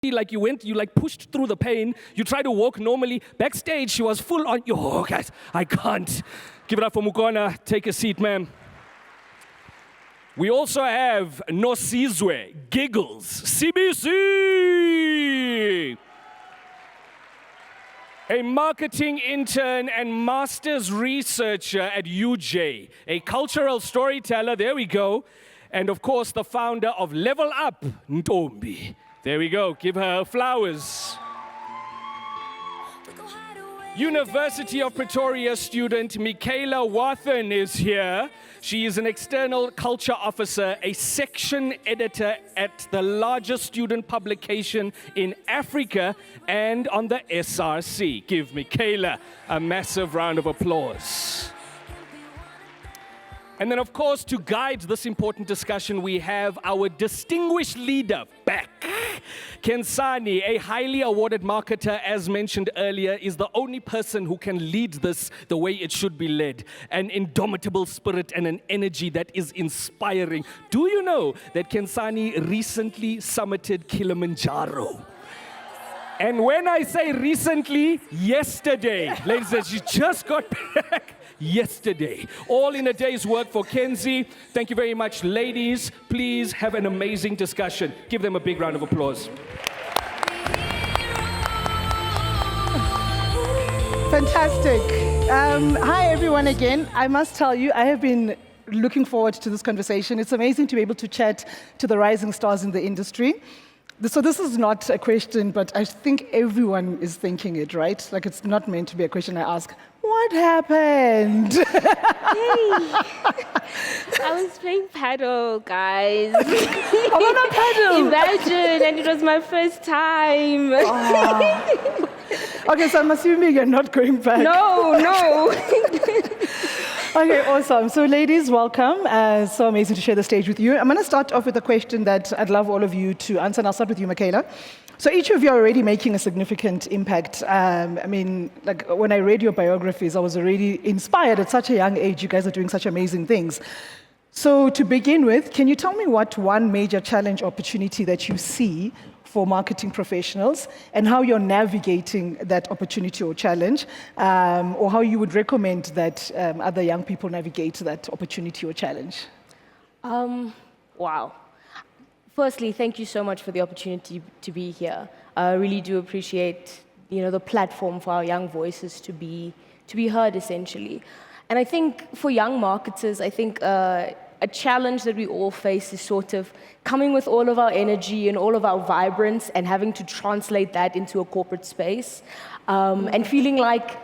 like you pushed through the pain, you tried to walk normally. Backstage, she was full on, oh guys, I can't. Give it up for Mukona, take a seat, ma'am. We also have Nozizwe Sibisi, a marketing intern and master's researcher at UJ, a cultural storyteller, there we go, and of course the founder of Level Up, Ntombi. There we go, give her flowers. University of Pretoria student Micaela Wathen is here. She is an external culture officer, a section editor at the largest student publication in Africa and on the SRC. Give Micaela a massive round of applause. And then, of course, to guide this important discussion, we have our distinguished leader back. Khensani, a highly awarded marketer, as mentioned earlier, is the only person who can lead this the way it should be led. An indomitable spirit and an energy that is inspiring. Do you know that Khensani recently summited Kilimanjaro? And when I say recently, yesterday. Ladies and gentlemen, she just got back. Yesterday. All in a day's work for Kenzie. Thank you very much, ladies. Please have an amazing discussion. Give them a big round of applause. Fantastic. Hi, everyone, again. I must tell you, I have been looking forward to this conversation. It's amazing to be able to chat to the rising stars in the industry. So this is not a question, but I think everyone is thinking it, right? Like, it's not meant to be a question I ask. What happened? Hey, I was playing paddle, guys. I'm on a paddle. Imagine, and it was my first time. Oh. Okay, so I'm assuming you're not going back. No. Okay, awesome. So ladies, welcome. So amazing to share the stage with you. I'm going to start off with a question that I'd love all of you to answer, and I'll start with you, Micaela. So each of you are already making a significant impact. I mean, like when I read your biographies, I was already inspired at such a young age. You guys are doing such amazing things. So to begin with, can you tell me what one major challenge opportunity that you see for marketing professionals and how you're navigating that opportunity or challenge, or how you would recommend that other young people navigate that opportunity or challenge? Wow. Firstly, thank you so much for the opportunity to be here. I really do appreciate, the platform for our young voices to be heard, essentially. And I think for young marketers, I think a challenge that we all face is sort of coming with all of our energy and all of our vibrance and having to translate that into a corporate space, and feeling like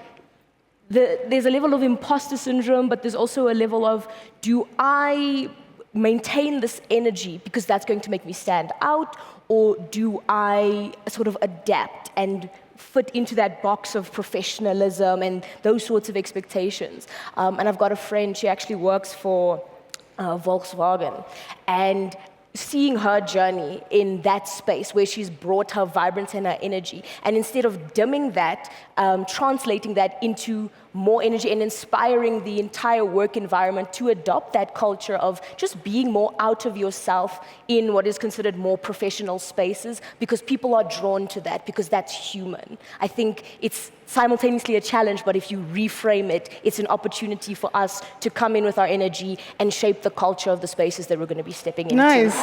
there's a level of imposter syndrome, but there's also a level of, do I maintain this energy because that's going to make me stand out, or do I sort of adapt and fit into that box of professionalism and those sorts of expectations? And I've got a friend, she actually works for Volkswagen, and seeing her journey in that space where she's brought her vibrance and her energy, and instead of dimming that, translating that into more energy and inspiring the entire work environment to adopt that culture of just being more out of yourself in what is considered more professional spaces, because people are drawn to that, because that's human. I think it's simultaneously a challenge, but if you reframe it, it's an opportunity for us to come in with our energy and shape the culture of the spaces that we're going to be stepping into. Nice.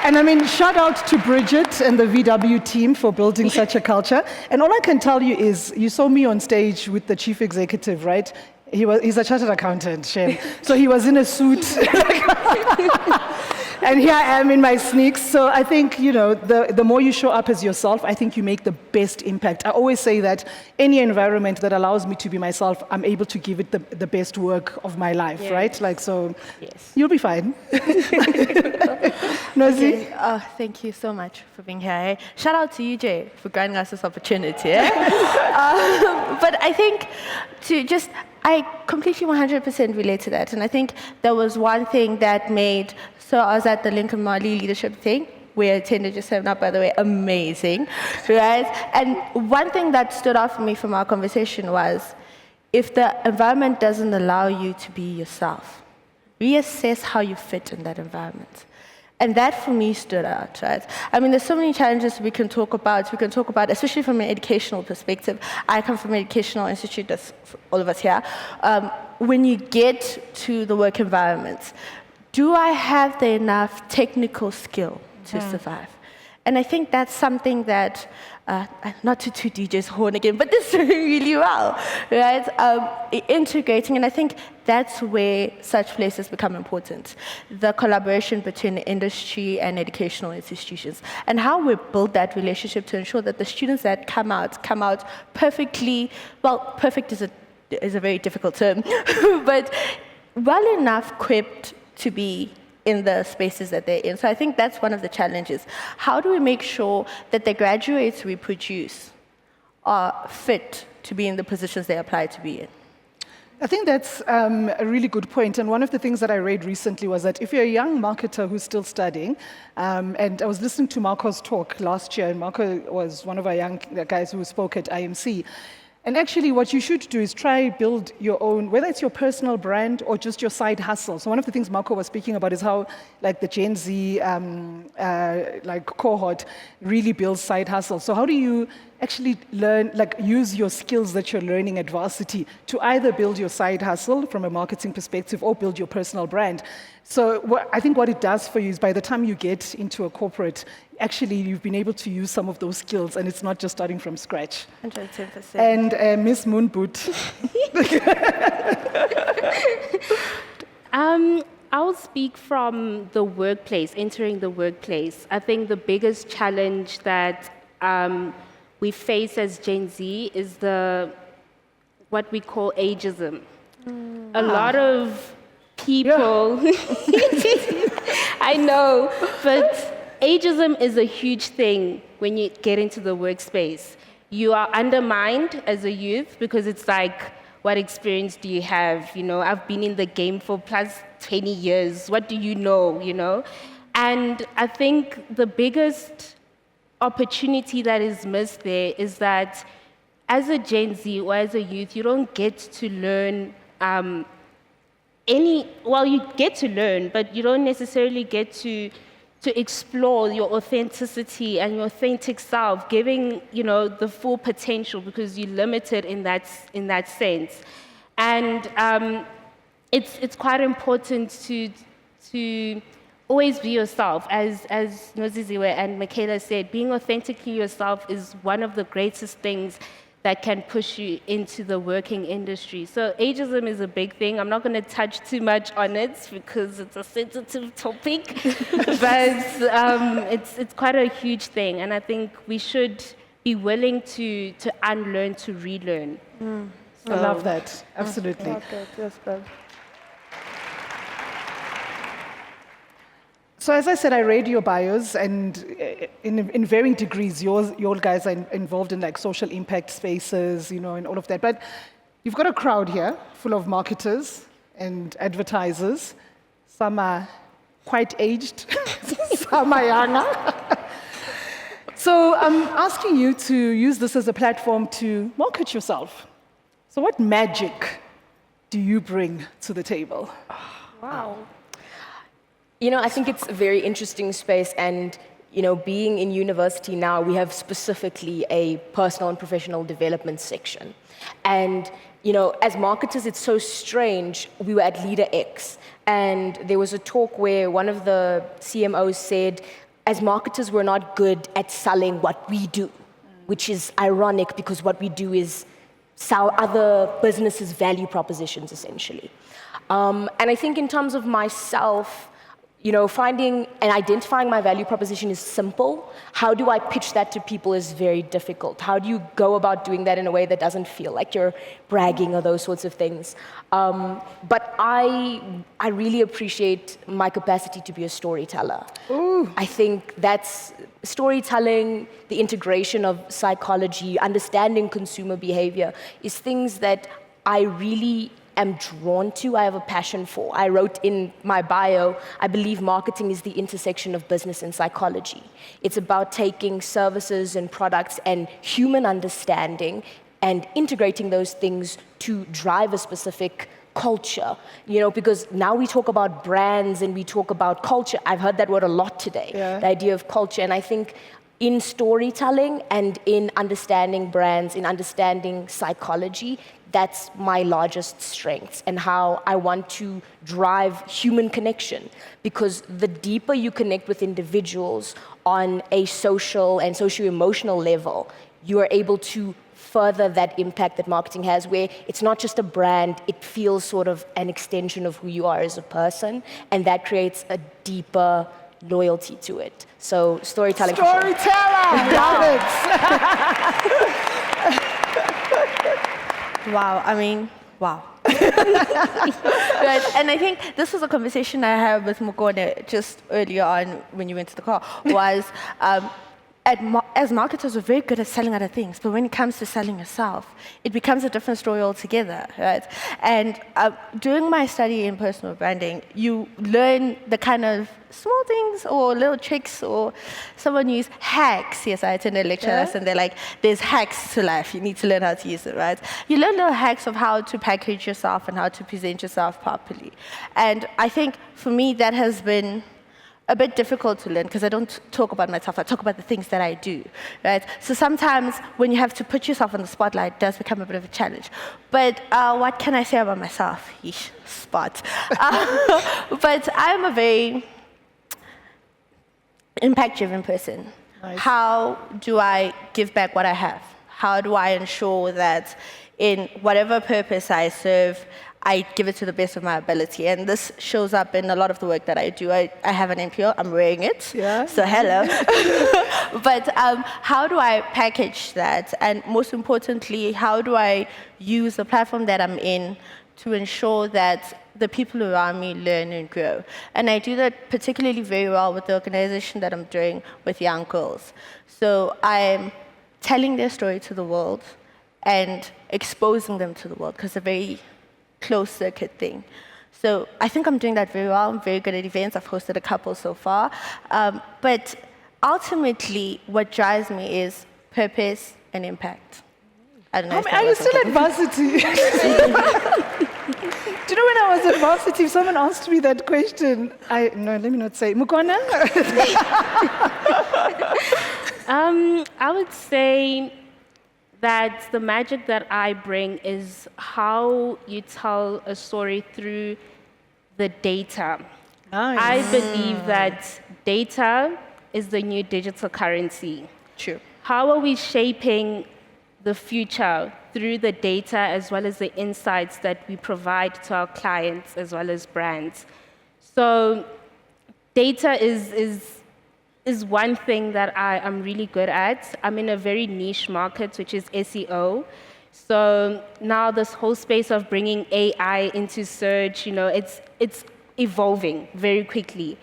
And I mean, shout out to Bridget and the VW team for building such a culture. And all I can tell you is, you saw me on stage with the chief executive, right? He's a chartered accountant, shame. So he was in a suit. And here I am in my sneaks. So I think, the more you show up as yourself, I think you make the best impact. I always say that any environment that allows me to be myself, I'm able to give it the best work of my life, yeah. Right? Like, so yes. You'll be fine. Nozi? Okay. Oh, thank you so much for being here. Shout out to you, Jay, for granting us this opportunity. But I think I completely 100% relate to that. And I think there was one thing that made, so I was at the Lincoln Marley leadership thing. We attended just 7 up, by the way, amazing, right? And one thing that stood out for me from our conversation was, if the environment doesn't allow you to be yourself, reassess how you fit in that environment. And that for me stood out, right? I mean, there's so many challenges we can talk about. We can talk about, especially from an educational perspective. I come from an educational institute, that's all of us here. When you get to the work environment, do I have the enough technical skill to survive? And I think that's something that, not to toot DJ's horn again, but this is doing really well, right? Integrating, and I think that's where such places become important. The collaboration between the industry and educational institutions, and how we build that relationship to ensure that the students that come out perfectly, well, perfect is a very difficult term, but well enough equipped to be in the spaces that they're in. So I think that's one of the challenges. How do we make sure that the graduates we produce are fit to be in the positions they apply to be in? I think that's a really good point. And one of the things that I read recently was that if you're a young marketer who's still studying, and I was listening to Marco's talk last year, and Marco was one of our young guys who spoke at IMC. And actually, what you should do is try build your own, whether it's your personal brand or just your side hustle. So one of the things Marco was speaking about is how, like, the Gen Z cohort really builds side hustles. So how do you actually learn, like, use your skills that you're learning at varsity to either build your side hustle from a marketing perspective or build your personal brand? So I think what it does for you is by the time you get into a corporate, actually you've been able to use some of those skills, and it's not just starting from scratch. 110%. And Miss Moonboot. I'll speak from the workplace, entering the workplace. I think the biggest challenge that we face as Gen Z is what we call ageism. A lot of people, I know, but ageism is a huge thing when you get into the workspace. You are undermined as a youth because it's like, what experience do you have? You know, I've been in the game for plus 20 years. What do you know, you know? And I think the biggest opportunity that is missed there is that as a Gen Z or as a youth, you don't get to learn you get to learn, but you don't necessarily get to explore your authenticity and your authentic self, giving, you know, the full potential because you're limited in that sense. And it's quite important to always be yourself. As Nozizwe and Micaela said, being authentically yourself is one of the greatest things that can push you into the working industry. So ageism is a big thing. I'm not going to touch too much on it because it's a sensitive topic, but it's quite a huge thing. And I think we should be willing to unlearn, to relearn. I love that, absolutely. Okay, that's good. So as I said, I read your bios, and in varying degrees, your guys are involved in like social impact spaces, you know, and all of that. But you've got a crowd here full of marketers and advertisers. Some are quite aged, some are younger. So I'm asking you to use this as a platform to market yourself. So what magic do you bring to the table? Wow. You know, I think it's a very interesting space, and, you know, being in university now, we have specifically a personal and professional development section. And, you know, as marketers, it's so strange. We were at Leader X, and there was a talk where one of the CMOs said, as marketers, we're not good at selling what we do, which is ironic because what we do is sell other businesses' value propositions, essentially. And I think in terms of myself, you know, finding and identifying my value proposition is simple. How do I pitch that to people is very difficult. How do you go about doing that in a way that doesn't feel like you're bragging or those sorts of things? But I really appreciate my capacity to be a storyteller. Ooh. I think that's storytelling, the integration of psychology, understanding consumer behavior is things that I really am drawn to, I have a passion for. I wrote in my bio, I believe marketing is the intersection of business and psychology. It's about taking services and products and human understanding and integrating those things to drive a specific culture, because now we talk about brands and we talk about culture. I've heard that word a lot today, the idea of culture. And I think in storytelling and in understanding brands, in understanding psychology, that's my largest strength and how I want to drive human connection. Because the deeper you connect with individuals on a social and socio-emotional level, you are able to further that impact that marketing has, where it's not just a brand, it feels sort of an extension of who you are as a person, and that creates a deeper loyalty to it. So storytelling. Storyteller! Love it! Wow, I mean, wow. Right, and I think this was a conversation I had with Mukona just earlier on when you went to the car, was as marketers, we're very good at selling other things, but when it comes to selling yourself, it becomes a different story altogether, right? And during my study in personal branding, you learn the kind of small things or little tricks, or someone use hacks. Yes, I attended a lecture and they're like, there's hacks to life. You need to learn how to use it, right? You learn little hacks of how to package yourself and how to present yourself properly. And I think for me, that has been a bit difficult to learn because I don't talk about myself, I talk about the things that I do, right? So sometimes when you have to put yourself on the spotlight, it does become a bit of a challenge. But what can I say about myself? Yeesh, spot. But I'm a very impact-driven person. Nice. How do I give back what I have? How do I ensure that in whatever purpose I serve, I give it to the best of my ability? And this shows up in a lot of the work that I do. I have an NPO, I'm wearing it, so hello. But how do I package that? And most importantly, how do I use the platform that I'm in to ensure that the people around me learn and grow? And I do that particularly very well with the organization that I'm doing with young girls. So I'm telling their story to the world and exposing them to the world, because they're very closed circuit thing. So I think I'm doing that very well. I'm very good at events. I've hosted a couple so far. But ultimately, what drives me is purpose and impact. I don't know. Are you still at varsity? Do you know when I was at varsity, if someone asked me that question, no, let me not say. Mukona? I would say that the magic that I bring is how you tell a story through the data. Nice. I believe that data is the new digital currency. True. How are we shaping the future through the data as well as the insights that we provide to our clients as well as brands? So data is one thing that I am really good at. I'm in a very niche market, which is SEO. So now this whole space of bringing AI into search, it's evolving very quickly.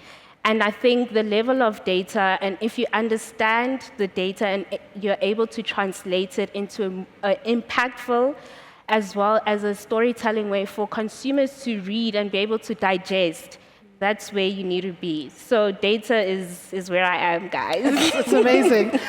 And I think the level of data, and if you understand the data and you're able to translate it into an impactful as well as a storytelling way for consumers to read and be able to digest, that's where you need to be. So data is where I am, guys. It's amazing.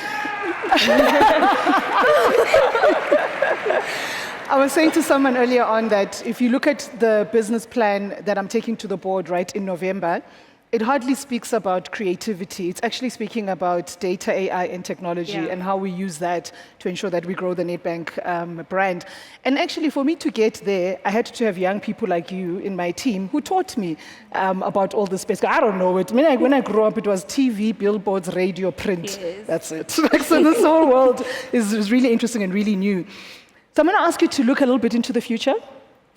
I was saying to someone earlier on that if you look at the business plan that I'm taking to the board right in November, it hardly speaks about creativity. It's actually speaking about data, AI, and technology, and how we use that to ensure that we grow the Nedbank brand. And actually, for me to get there, I had to have young people like you in my team who taught me about all this space. I don't know it. When I grew up, it was TV, billboards, radio, print. Yes. That's it. So this whole world is really interesting and really new. So I'm going to ask you to look a little bit into the future.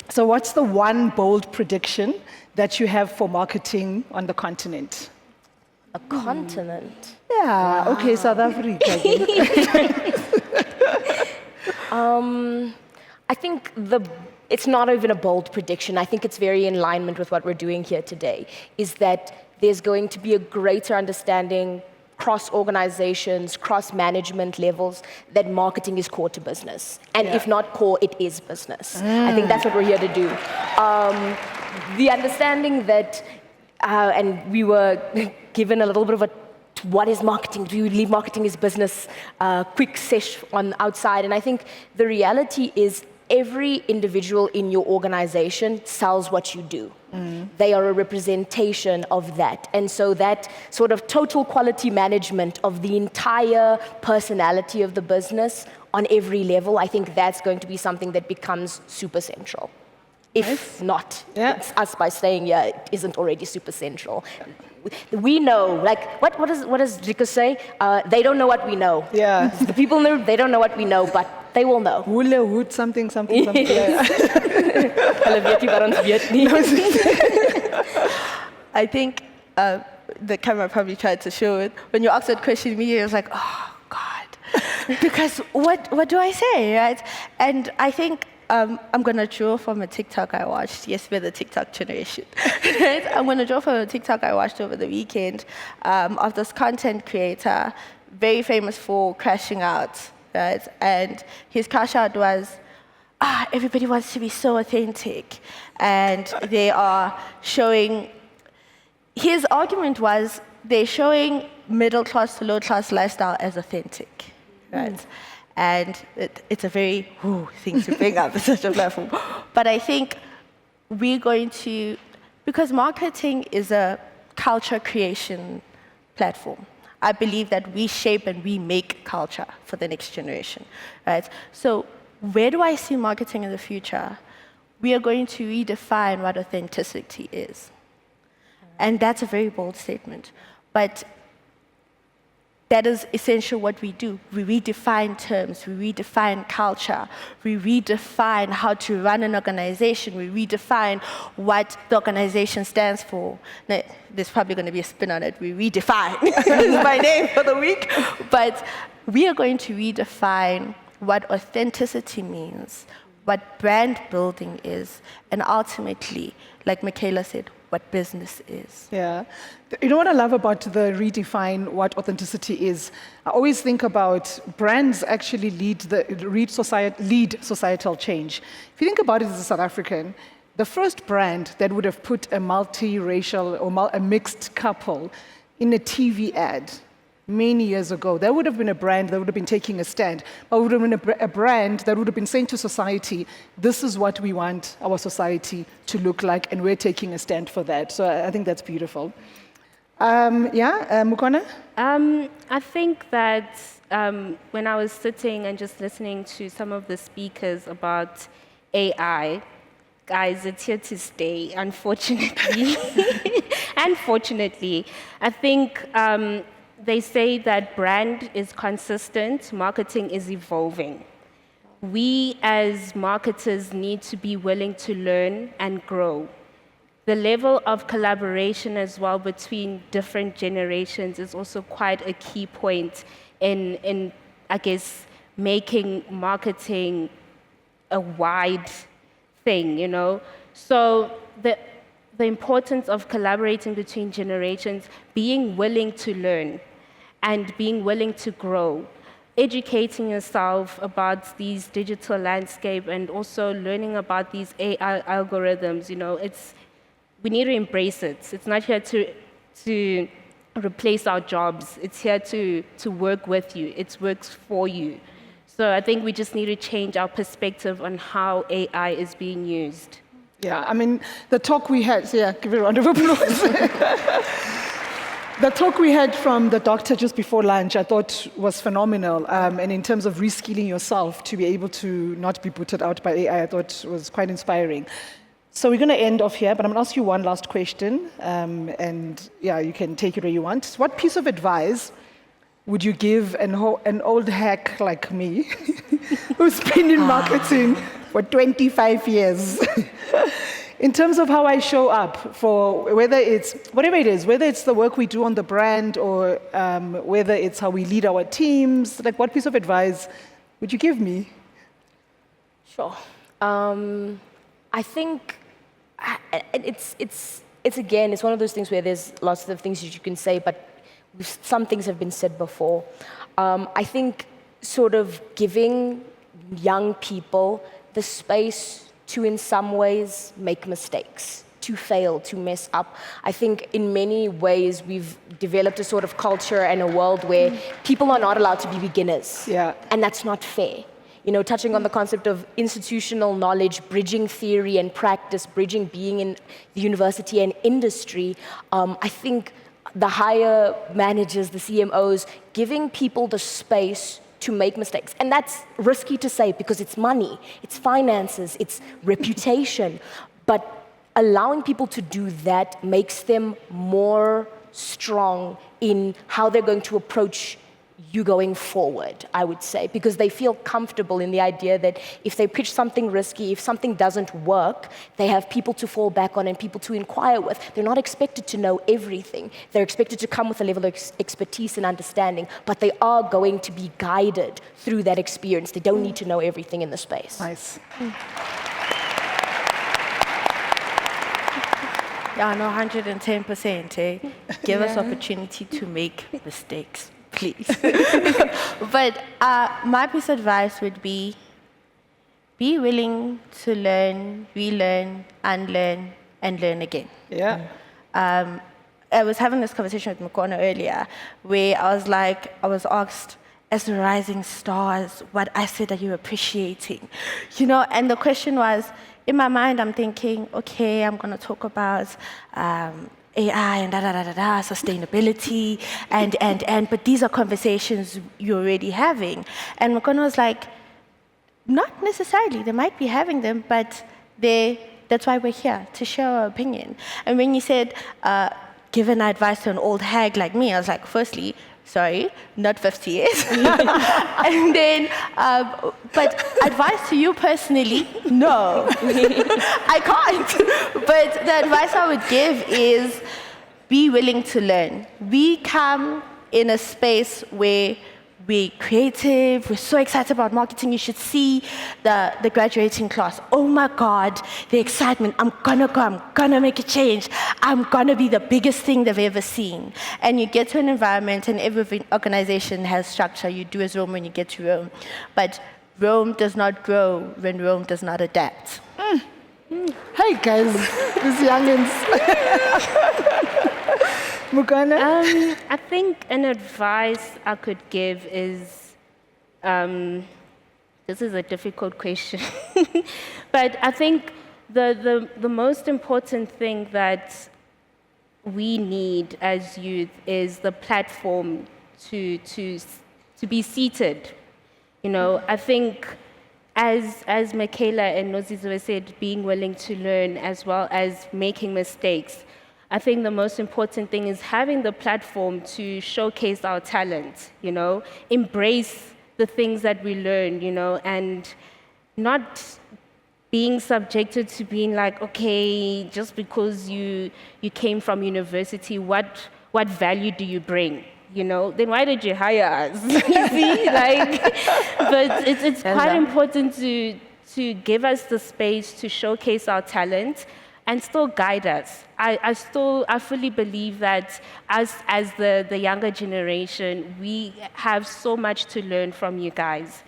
So what's the one bold prediction that you have for marketing on the continent? A continent? Yeah, wow. Okay, South Africa. I think it's not even a bold prediction. I think it's very in alignment with what we're doing here today, is that there's going to be a greater understanding cross organizations, cross management levels, that marketing is core to business. And if not core, it is business. I think that's what we're here to do. The understanding that, and we were given a little bit of what is marketing? Do you believe marketing is business? Quick sesh on outside. And I think the reality is every individual in your organization sells what you do. They are a representation of that. And so that sort of total quality management of the entire personality of the business on every level, I think that's going to be something that becomes super central. If not, it's us by staying here, it isn't already super central. We know, like, what does Rika say? They don't know what we know. Yeah. The people know, they don't know what we know, but they will know. Hula hood, something. Hulle weet nie wat ons weet nie. I think the camera probably tried to show it. When you asked that question immediately, I was like, oh, God. Because what do I say, right? And I think I'm going to draw from a TikTok I watched. Yes, we're the TikTok generation. Right? I'm going to draw from a TikTok I watched over the weekend of this content creator, very famous for crashing out. Right? And his crash out was, everybody wants to be so authentic. And they are showing, his argument was, they're showing middle class to low class lifestyle as authentic. Right? And it's a very thing to bring up at such a platform. But I think we're going to, because marketing is a culture creation platform. I believe that we shape and we make culture for the next generation, right? So where do I see marketing in the future? We are going to redefine what authenticity is. And that's a very bold statement. But that is essential what we do. We redefine terms, we redefine culture, we redefine how to run an organization, we redefine what the organization stands for. Now, there's probably going to be a spin on it. We redefine is my name for the week. But we are going to redefine what authenticity means, what brand building is, and ultimately, like Micaela said, what business is. Yeah. You know what I love about the redefine what authenticity is? I always think about brands actually lead societal change. If you think about it as a South African, the first brand that would have put a multiracial or a mixed couple in a TV ad many years ago, that would have been a brand that would have been taking a stand, but would have been a brand that would have been saying to society, this is what we want our society to look like, and we're taking a stand for that. So I think that's beautiful. Mukona? I think that when I was sitting and just listening to some of the speakers about AI, guys, it's here to stay, unfortunately. Unfortunately, I think they say that brand is consistent, marketing is evolving. We as marketers need to be willing to learn and grow. The level of collaboration as well between different generations is also quite a key point in I guess, making marketing a wide thing, you know? So the importance of collaborating between generations, being willing to learn and being willing to grow, educating yourself about these digital landscape and also learning about these AI algorithms, you know, we need to embrace it. It's not here to replace our jobs. It's here to work with you. It works for you. So I think we just need to change our perspective on how AI is being used. Yeah, I mean, the talk we had, give a round of applause. The talk we had from the doctor just before lunch, I thought was phenomenal. And in terms of reskilling yourself to be able to not be booted out by AI, I thought was quite inspiring. So we're going to end off here, but I'm going to ask you one last question. And you can take it where you want. What piece of advice would you give an old hack like me, who's been in marketing for 25 years, in terms of how I show up for whether it's, whatever it is, whether it's the work we do on the brand or whether it's how we lead our teams, like what piece of advice would you give me? Sure. I think it's again, it's one of those things where there's lots of things that you can say, but some things have been said before. I think sort of giving young people the space to, in some ways, make mistakes, to fail, to mess up. I think in many ways we've developed a sort of culture and a world where people are not allowed to be beginners. Yeah. And that's not fair. touching on the concept of institutional knowledge, bridging theory and practice, bridging being in the university and industry, I think the higher managers, the CMOs, giving people the space to make mistakes. And that's risky to say because it's money, it's finances, it's reputation. But allowing people to do that makes them more strong in how they're going to approach you going forward, I would say, because they feel comfortable in the idea that if they pitch something risky, if something doesn't work, they have people to fall back on and people to inquire with. They're not expected to know everything. They're expected to come with a level of expertise and understanding, but they are going to be guided through that experience. They don't need to know everything in the space. Nice. Yeah, no, 110%. Give us opportunity to make mistakes, please. But my piece of advice would be willing to learn, relearn, unlearn, and learn again. Yeah. I was having this conversation with Mukona earlier, where I was asked, as the rising stars, what I said that you're appreciating. And the question was, in my mind, I'm thinking, okay, I'm going to talk about AI and sustainability, but these are conversations you're already having. And Mukona was like, not necessarily. They might be having them, but that's why we're here, to share our opinion. And when you said, give an advice to an old hag like me, I was like, firstly, sorry, not 50 years. And then, but advice to you personally, no. I can't. But the advice I would give is be willing to learn. We come in a space where we're creative, we're so excited about marketing. You should see the graduating class. Oh my God, the excitement. I'm gonna go, I'm gonna make a change. I'm gonna be the biggest thing they've ever seen. And you get to an environment, and every organization has structure. You do as Rome when you get to Rome. But Rome does not grow when Rome does not adapt. Hey guys, these youngins. Mukona? I think an advice I could give is, this is a difficult question, but I think the most important thing that we need as youth is the platform to be seated. I think as Micaela and Nozizwe said, being willing to learn as well as making mistakes. I think the most important thing is having the platform to showcase our talent, embrace the things that we learn, and not being subjected to being like, okay, just because you came from university, what value do you bring? Then why did you hire us? You see, but it's quite important to give us the space to showcase our talent and still guide us. I fully believe that us as the younger generation, we have so much to learn from you guys.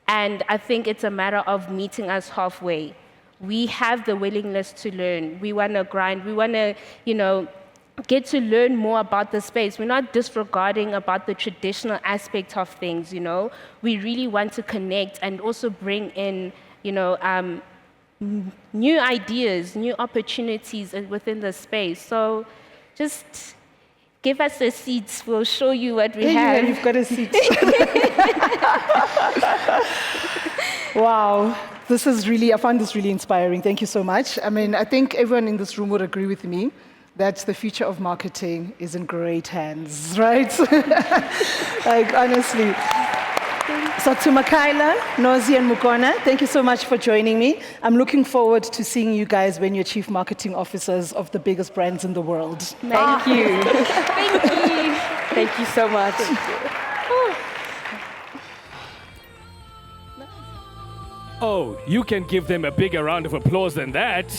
And I think it's a matter of meeting us halfway. We have the willingness to learn. We want to grind. We want to, get to learn more about the space. We're not disregarding about the traditional aspect of things, We really want to connect and also bring in, new ideas, new opportunities within the space. So just give us a seat. We'll show you what we have. You've got a seat. Wow. I found this really inspiring. Thank you so much. I think everyone in this room would agree with me that the future of marketing is in great hands, right? Honestly. So to Micaela, Nozi, and Mukona, thank you so much for joining me. I'm looking forward to seeing you guys when you're chief marketing officers of the biggest brands in the world. Thank you. Thank you. Thank you so much. Oh, you can give them a bigger round of applause than that.